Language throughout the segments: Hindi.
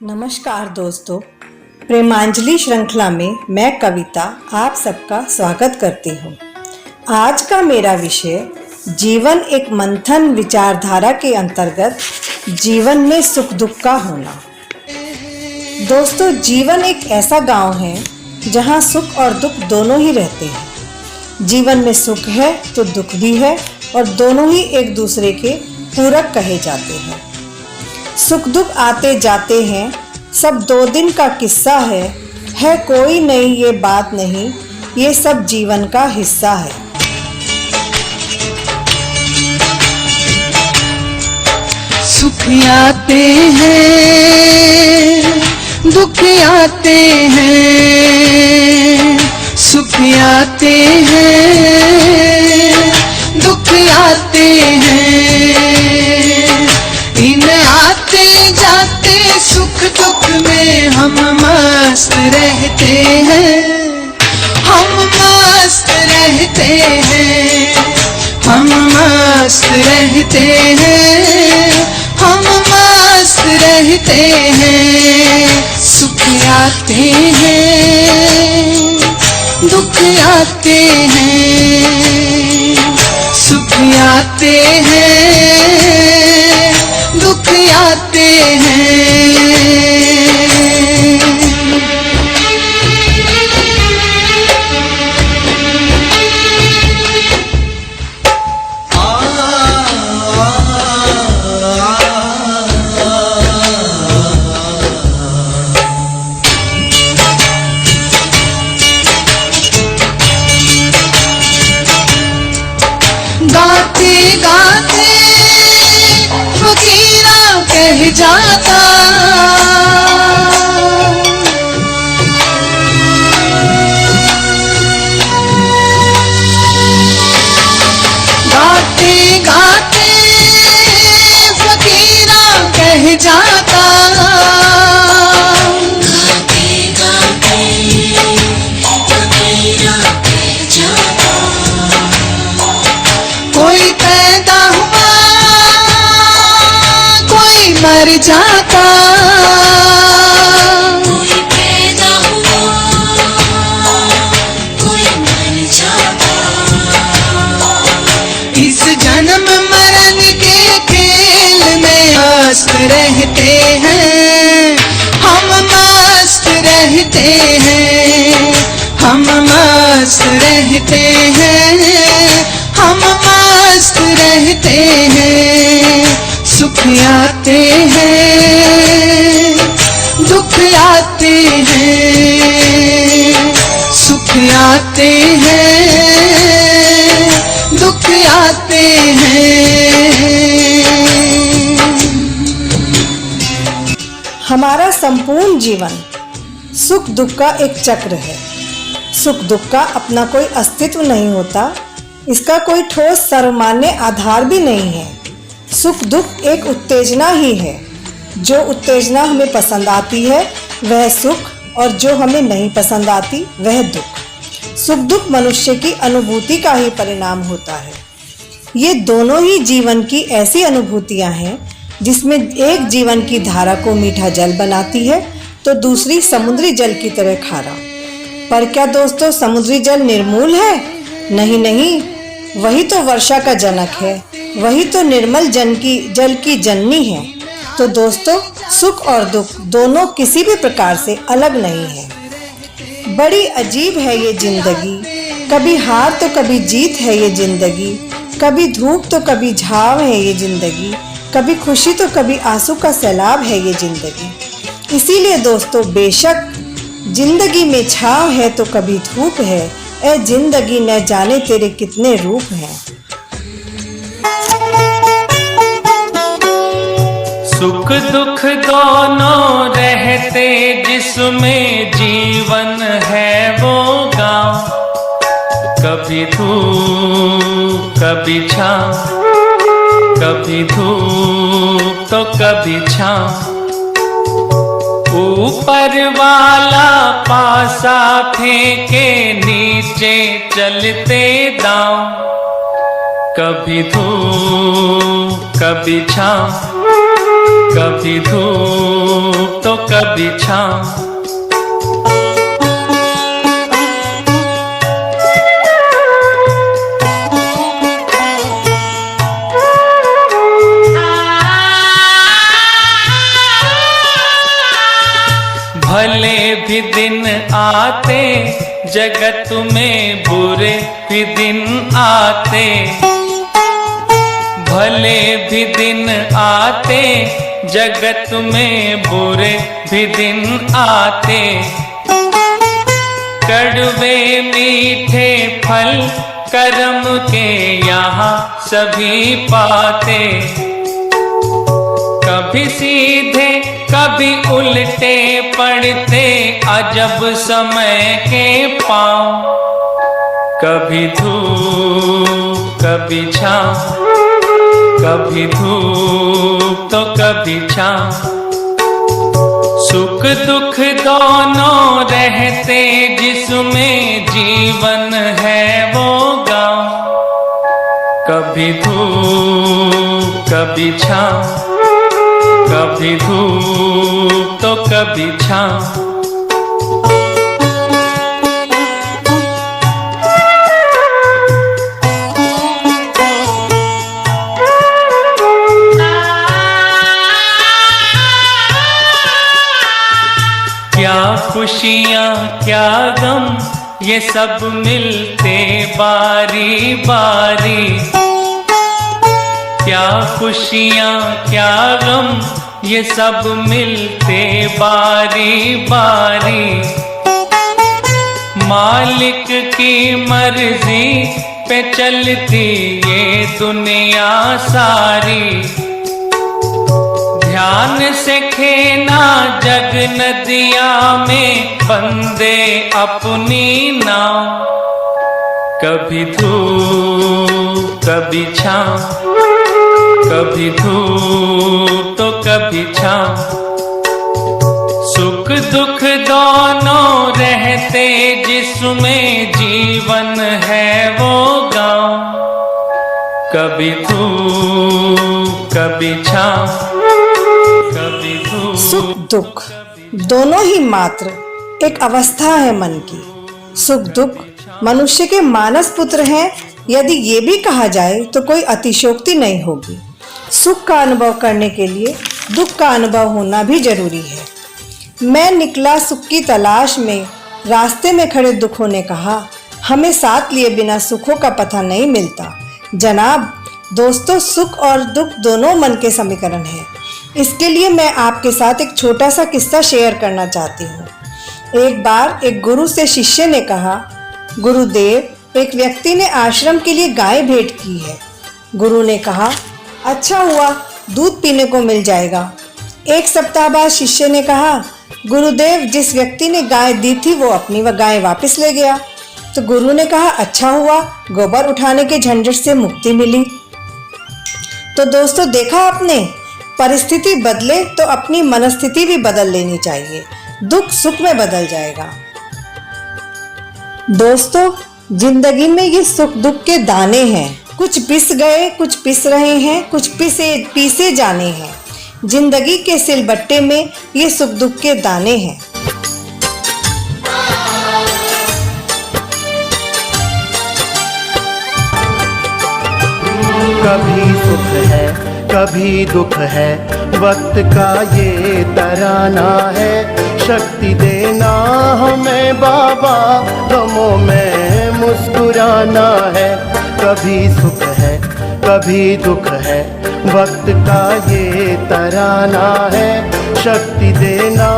नमस्कार दोस्तों, प्रेमांजलि श्रृंखला में मैं कविता आप सबका स्वागत करती हूँ। आज का मेरा विषय जीवन एक मंथन विचारधारा के अंतर्गत जीवन में सुख दुख का होना। दोस्तों, जीवन एक ऐसा गांव है जहाँ सुख और दुख दोनों ही रहते हैं। जीवन में सुख है तो दुख भी है और दोनों ही एक दूसरे के पूरक कहे जाते हैं। सुख दुख आते जाते हैं, सब दो दिन का किस्सा है कोई नई ये बात नहीं, ये सब जीवन का हिस्सा है। सुख आते हैं, दुख आते हैं, सुख आते हैं, दुख आते हैं। इन आते जाते सुख दुख में हम मस्त रहते हैं, हम मस्त रहते हैं, हम मस्त रहते हैं, हम मस्त रहते हैं। सुख आते हैं, दुख आते हैं, सुख आते हैं, दुख आते हैं। गाते गाते फकीरा कह जाता, गाते गाते फकीरा कह जाता, कोई पैदा हुआ कोई मर जाता, कोई पैदा हुआ कोई मर जाता। इस जन्म मरण के खेल में मस्त रहते हैं, हम मस्त रहते हैं, हम मस्त रहते हैं, हम मस्त रहते हैं। सुख आते हैं, दुख आते हैं, सुख आते हैं, दुख आते हैं। हमारा संपूर्ण जीवन सुख दुख का एक चक्र है। सुख दुख का अपना कोई अस्तित्व नहीं होता, इसका कोई ठोस सर्वमान्य आधार भी नहीं है। सुख दुख एक उत्तेजना ही है। जो उत्तेजना हमें पसंद आती है वह सुख, और जो हमें नहीं पसंद आती वह दुख। सुख दुख मनुष्य की अनुभूति का ही परिणाम होता है। ये दोनों ही जीवन की ऐसी अनुभूतियां हैं जिसमें एक जीवन की धारा को मीठा जल बनाती है तो दूसरी समुद्री जल की तरह खारा। पर क्या दोस्तों समुद्री जल निर्मूल है? नहीं नहीं, वही तो वर्षा का जनक है, वही तो निर्मल जल की जननी है। तो दोस्तों, सुख और दुख दोनों किसी भी प्रकार से अलग नहीं है। बड़ी अजीब है ये जिंदगी, कभी हार तो कभी जीत है ये जिंदगी, कभी धूप तो कभी छाँव है ये जिंदगी, कभी खुशी तो कभी आंसू का सैलाब है ये जिंदगी। इसीलिए दोस्तों, बेशक जिंदगी में छाँव है तो कभी धूप है, ऐ जिंदगी न जाने तेरे कितने रूप हैं। सुख दुख दोनों रहते जिसमें जीवन है वो गाँव। कभी धूप कभी छाँव, कभी धूप तो कभी छाँव। ऊपर वाला पासा फेंके नीचे चलते दांव। कभी धूप कभी छाँव, कभी धूप तो तो कभी छाँव। भले भी दिन आते जगत में, बुरे भी दिन आते। भले भी दिन आते जगत में, बुरे भी दिन आते। कड़वे मीठे फल कर्म के यहाँ सभी पाते। कभी सीधे कभी उल्टे पड़ते अजब समय के पाँव। कभी धूप कभी छाँव, कभी धूप तो कभी छाँव। सुख दुख दोनों रहते जिसमें जीवन है वो गाँव। कभी धूप कभी छाँव, कभी धूप तो कभी छाँव। क्या खुशियाँ क्या गम ये सब मिलते बारी बारी। क्या खुशियाँ क्या गम ये सब मिलते बारी बारी। मालिक की मर्जी पे चलती ये दुनिया सारी। ध्यान से खेना जग नदिया में, बंदे अपनी नाव। कभी धूप कभी छाँव, कभी धूप तो कभी छाँव। सुख दुख दोनों रहते जिसमें जीवन है वो गाँव। कभी धूप कभी छाँव, कभी धूप। सुख दुख दोनों ही मात्र एक अवस्था है मन की। सुख दुख मनुष्य के मानस पुत्र हैं, यदि ये भी कहा जाए तो कोई अतिशयोक्ति नहीं होगी। सुख का अनुभव करने के लिए दुख का अनुभव होना भी जरूरी है। मैं निकला सुख की तलाश में, रास्ते में खड़े दुखों ने कहा, हमें साथ लिए बिना सुखों का पता नहीं मिलता। जनाब दोस्तों, सुख और दुख दोनों मन के समीकरण हैं। इसके लिए मैं आपके साथ एक छोटा सा किस्सा शेयर करना चाहती हूँ। एक बार एक गुरु से शिष्य ने कहा, गुरुदेव, एक व्यक्ति ने आश्रम के लिए गाय भेंट की है। गुरु ने कहा, अच्छा हुआ, दूध पीने को मिल जाएगा। एक सप्ताह बाद शिष्य ने कहा, गुरुदेव, जिस व्यक्ति ने गाय दी थी वो अपनी गाय वापस ले गया। तो गुरु ने कहा, अच्छा हुआ, गोबर उठाने के झंझट से मुक्ति मिली। तो दोस्तों, देखा आपने, परिस्थिति बदले तो अपनी मनस्थिति भी बदल लेनी चाहिए। दुख सुख में बदल जाएगा। दोस्तों, जिंदगी में ये सुख दुख के दाने हैं। कुछ पिस गए, कुछ पिस रहे हैं, कुछ पीसे जाने हैं। जिंदगी के सिलबट्टे में ये सुख दुख के दाने हैं। कभी सुख है कभी दुख है, वक्त का ये तराना है। शक्ति देना हमें बाबा, गमों में मुस्कुराना है। कभी सुख है कभी दुख है, वक्त का ये तराना है। शक्ति देना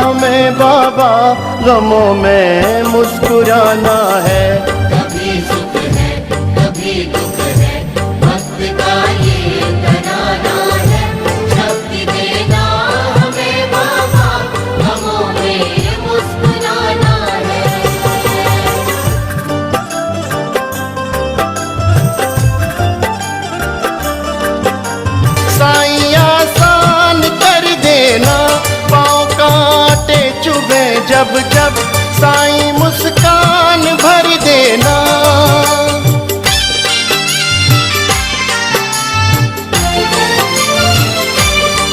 हमें बाबा, गमों में मुस्कुराना है। कभी सुख है कभी दुख है, वक्त का ये तराना है। शक्ति देना हमें बाबा, गमों में मुस्कुराना है। साईं आसान कर देना, पाँव कांटे चुभे जब जब। साईं मुस्कान भर देना,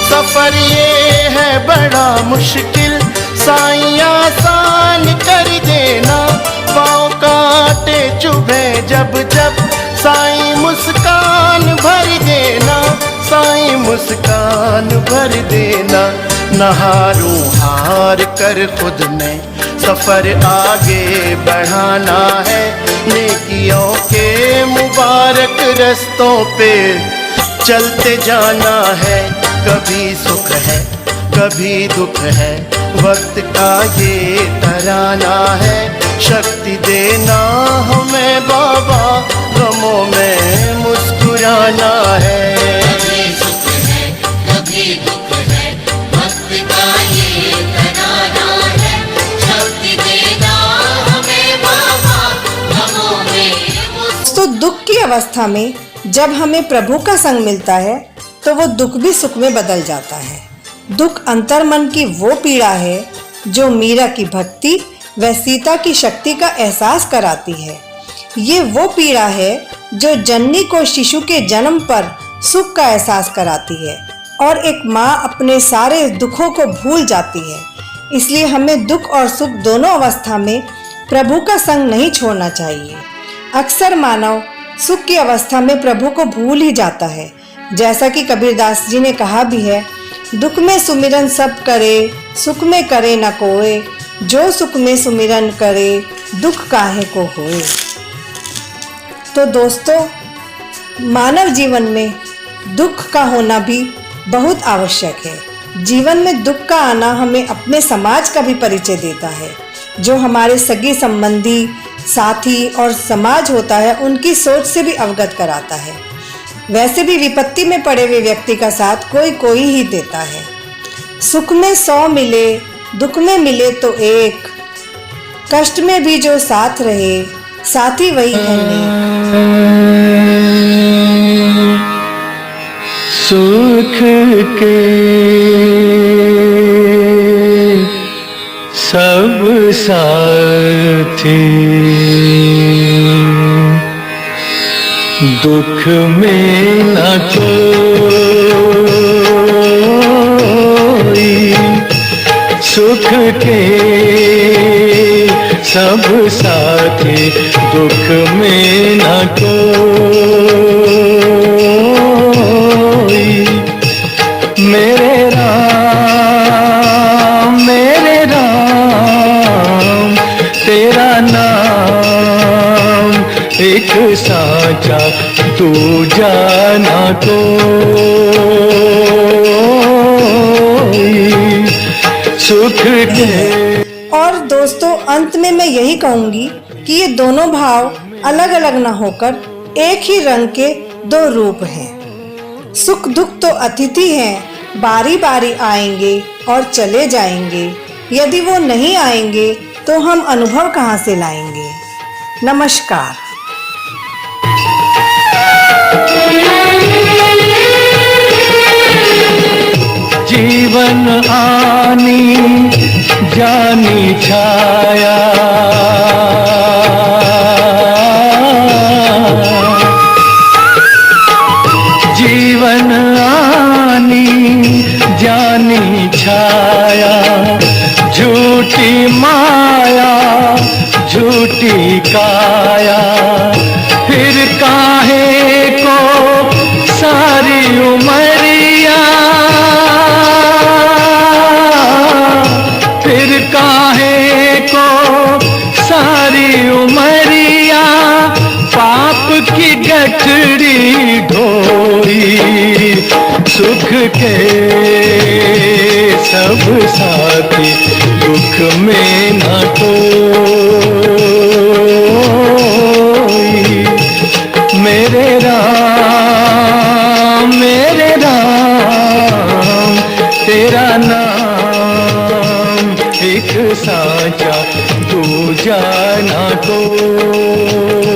सफर ये है बड़ा मुश्किल। मुश्किल साईं आसान कर देना। पाँव कांटे चुभे जब जब साईं मुस्कान भर देना, साईं मुस्कान भर देना। नहारूं हार कर खुद में सफर आगे बढ़ाना है, नेकियों के मुबारक रस्तों पे चलते जाना है। कभी सुख है कभी दुख है, वक्त का ये तराना है। शक्ति देना हमें बाबा, गमों में मुस्कुराना है। कभी सुख है कभी दुख है, वक्त का ये तराना है। शक्ति देना हमें बाबा, गमों में तो दुख की अवस्था में जब हमें प्रभु का संग मिलता है तो वो दुख भी सुख में बदल जाता है। दुख अंतर्मन की वो पीड़ा है जो मीरा की भक्ति व सीता की शक्ति का एहसास कराती है। ये वो पीड़ा है जो जननी को शिशु के जन्म पर सुख का एहसास कराती है और एक माँ अपने सारे दुखों को भूल जाती है। इसलिए हमें दुख और सुख दोनों अवस्था में प्रभु का संग नहीं छोड़ना चाहिए। अक्सर मानव सुख की अवस्था में प्रभु को भूल ही जाता है। जैसा कि कबीरदास जी ने कहा भी है, दुख में सुमिरन सब करे, सुख में करे न कोय। जो सुख में सुमिरन करे, दुख काहे को होए। तो दोस्तों, मानव जीवन में दुख का होना भी बहुत आवश्यक है। जीवन में दुख का आना हमें अपने समाज का भी परिचय देता है। जो हमारे सगे संबंधी, साथी और समाज होता है, उनकी सोच से भी अवगत कराता है। वैसे भी विपत्ति में पड़े हुए व्यक्ति का साथ कोई कोई ही देता है। सुख में 100 मिले, दुख में मिले तो एक। कष्ट में भी जो साथ रहे, साथी वही है नेक। सुख के सब साथी, दुख में न कोई। सुख के सब साथी, दुख में न कोई। मेरे राम तेरा नाम एक साचा, तू जाना कोई। सुख के और दोस्तों, अंत में मैं यही कहूंगी कि ये दोनों भाव अलग अलग न होकर एक ही रंग के दो रूप हैं। सुख दुख तो अतिथि हैं, बारी बारी आएंगे और चले जाएंगे। यदि वो नहीं आएंगे तो हम अनुभव कहाँ से लाएंगे। नमस्कार। जीवन आनी जानी छाया, जीवन आनी जानी छाया। झूठी माया झूठी काया, फिर काहे को सारी उमरिया। फिर काहे को सारी उमरिया, पाप की गठरी ढोई। सुख के सब साथी, दुख में न कोई। मेरे राम तेरा नाम एक साचा, तू जाना कोई।